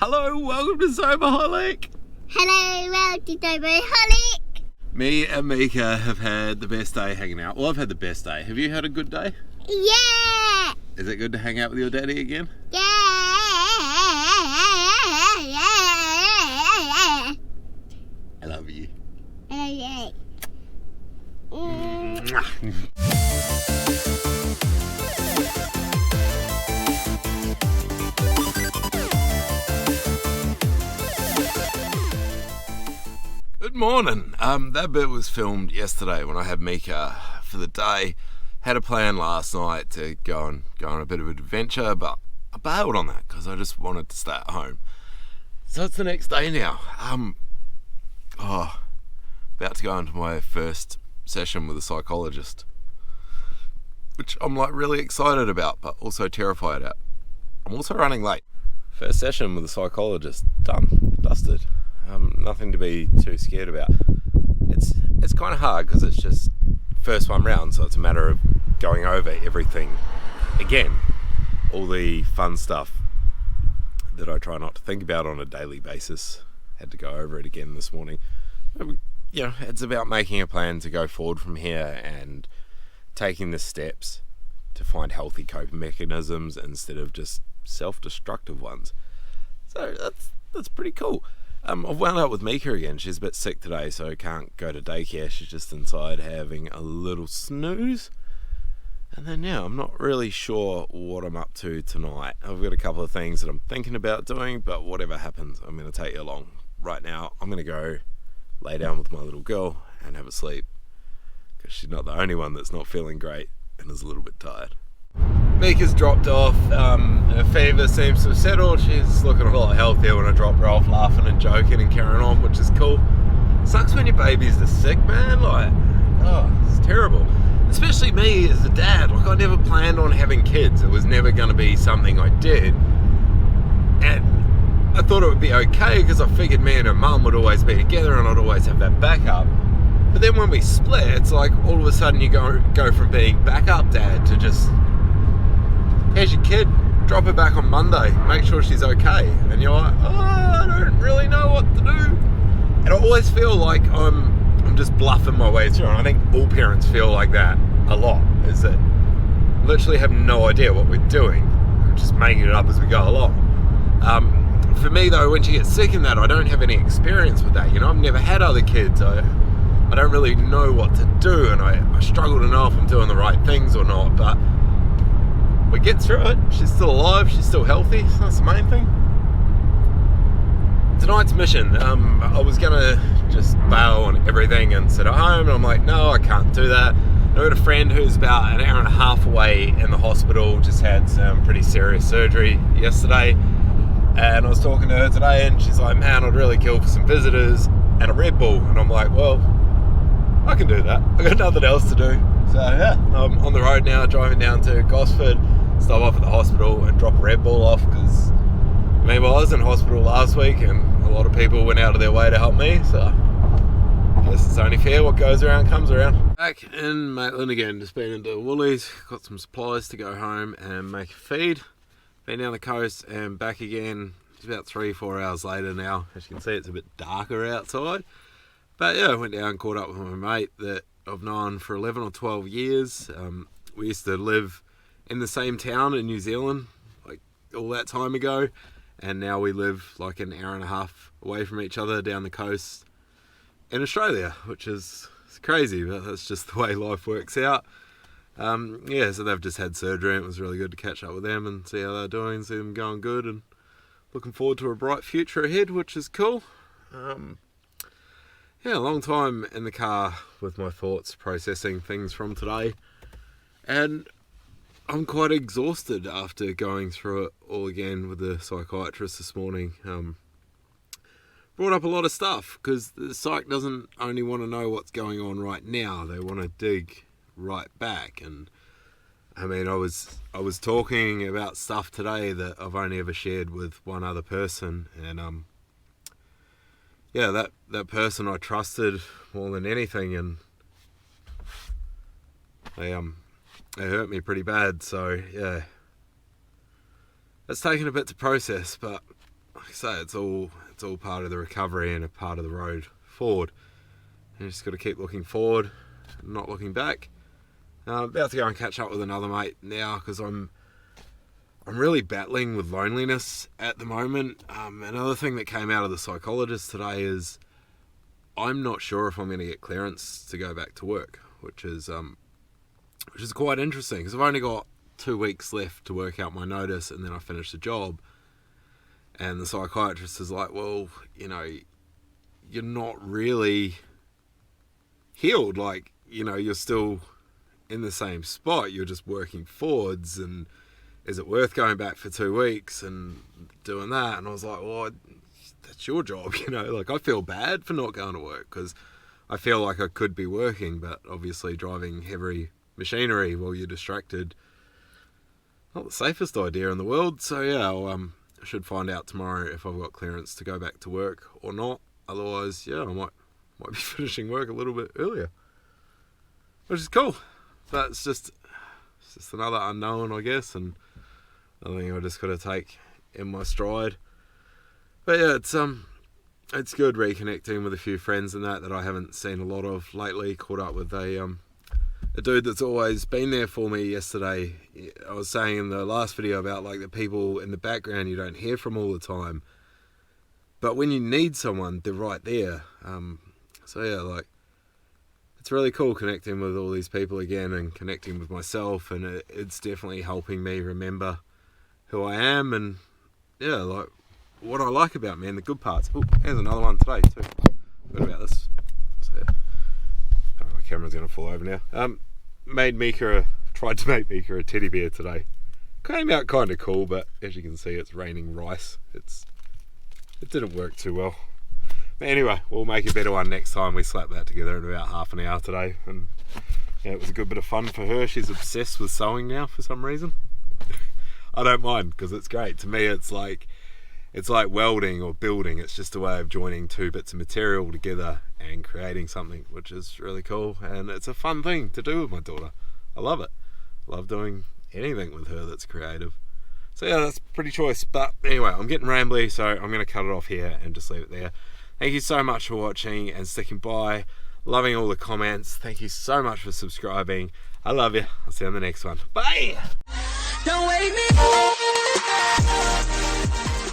Hello, welcome to Soberholic. Hello, welcome to Soberholic. Me and Mika have had the best day hanging out. Well, I've had the best day. Have you had a good day? Yeah. Is it good to hang out with your daddy again? Yeah. I love you. Yeah. Good morning. That bit was filmed yesterday when I had Mika for the day. Had a plan last night to go on a bit of an adventure, but I bailed on that because I just wanted to stay at home. So it's the next day now. About to go into my first session with a psychologist, which I'm like really excited about, but also terrified at. I'm also running late. First session with a psychologist, done, dusted. Nothing to be too scared about. It's kind of hard because it's just first one round, so it's a matter of going over everything again. All the fun stuff that I try not to think about on a daily basis. Had to go over it again this morning. You know, it's about making a plan to go forward from here and taking the steps to find healthy coping mechanisms instead of just self-destructive ones. So that's pretty cool. I've wound up with Mika again. She's a bit sick today, so can't go to daycare. She's just inside having a little snooze. And then, I'm not really sure what I'm up to tonight. I've got a couple of things that I'm thinking about doing, but whatever happens, I'm going to take you along. Right now, I'm going to go lay down with my little girl and have a sleep, because she's not the only one that's not feeling great and is a little bit tired. Mika's dropped off. Her fever seems to have settled. She's looking a lot healthier when I dropped her off, laughing and joking and carrying on, which is cool. Sucks when your babies are sick, man. It's terrible. Especially me as a dad. I never planned on having kids. It was never going to be something I did. And I thought it would be okay because I figured me and her mum would always be together and I'd always have that backup. But then when we split, it's like all of a sudden you go from being backup dad to just, here's your kid, drop her back on Monday, make sure she's okay. And you're like, I don't really know what to do. And I always feel like I'm just bluffing my way through. And I think all parents feel like that a lot, is that literally have no idea what we're doing. We're just making it up as we go along. For me though, when she gets sick in that, I don't have any experience with that. I've never had other kids. I don't really know what to do, and I struggle to know if I'm doing the right things or not, but we get through it. She's still alive, she's still healthy, so that's the main thing. Tonight's mission, I was gonna just bail on everything and sit at home, and I'm like, no, I can't do that. I got a friend who's about an hour and a half away in the hospital, just had some pretty serious surgery yesterday, and I was talking to her today, and she's like, man, I'd really kill for some visitors and a Red Bull. And I'm like, well, I can do that. I got nothing else to do. So I'm on the road now, driving down to Gosford, stop off at the hospital and drop a Red Bull off, because I was in hospital last week and a lot of people went out of their way to help me, so I guess it's only fair, what goes around comes around. Back in Maitland again, just been into Woolies, got some supplies to go home and make a feed. Been down the coast and back again. It's about 3-4 hours later now. As you can see, it's a bit darker outside. But I went down and caught up with my mate that I've known for 11 or 12 years. We used to live in the same town in New Zealand, like all that time ago. And now we live like an hour and a half away from each other down the coast in Australia, which is crazy, but that's just the way life works out. So they've just had surgery, and it was really good to catch up with them and see how they're doing, see them going good, and looking forward to a bright future ahead, which is cool. A long time in the car with my thoughts, processing things from today, and I'm quite exhausted after going through it all again with the psychiatrist this morning. Brought up a lot of stuff, because the psych doesn't only want to know what's going on right now, they want to dig right back. And I was talking about stuff today that I've only ever shared with one other person, and that person I trusted more than anything, and they hurt me pretty bad. So it's taken a bit to process, but like I say, it's all part of the recovery and a part of the road forward. You just got to keep looking forward, not looking back. I'm about to go and catch up with another mate now because I'm really battling with loneliness at the moment. Another thing that came out of the psychologist today is I'm not sure if I'm going to get clearance to go back to work, which is quite interesting because I've only got 2 weeks left to work out my notice and then I finish the job. And the psychiatrist is like, well, you're not really healed. Like, you're still in the same spot. You're just working forwards. And is it worth going back for 2 weeks and doing that? And I was like, well, that's your job. Like, I feel bad for not going to work because I feel like I could be working, but obviously driving heavy machinery while you're distracted, not the safest idea in the world. So yeah, I should find out tomorrow if I've got clearance to go back to work or not. Otherwise, yeah, I might be finishing work a little bit earlier, which is cool. But it's just another unknown, I guess, and I think I just got to take in my stride. But yeah, it's good reconnecting with a few friends and that I haven't seen a lot of lately. Caught up with a dude that's always been there for me yesterday. I was saying in the last video about like the people in the background you don't hear from all the time, but when you need someone, they're right there. So yeah, like, it's really cool connecting with all these people again and connecting with myself, and it's definitely helping me remember who I am and yeah, like what I like about me and the good parts. Oh, here's another one today too. Forgot about this. So, I don't know, my camera's gonna fall over now. Tried to make Mika a teddy bear today. Came out kind of cool, but as you can see, it's raining rice. It didn't work too well. But anyway, we'll make a better one next time. We slapped that together in about half an hour today, and yeah, it was a good bit of fun for her. She's obsessed with sewing now for some reason. I don't mind because it's great. To me, it's like welding or building. It's just a way of joining two bits of material together and creating something, which is really cool. And it's a fun thing to do with my daughter. I love it. I love doing anything with her that's creative. So yeah, that's pretty choice. But anyway, I'm getting rambly, so I'm going to cut it off here and just leave it there. Thank you so much for watching and sticking by. Loving all the comments. Thank you so much for subscribing. I love you. I'll see you on the next one. Bye! Don't wake me.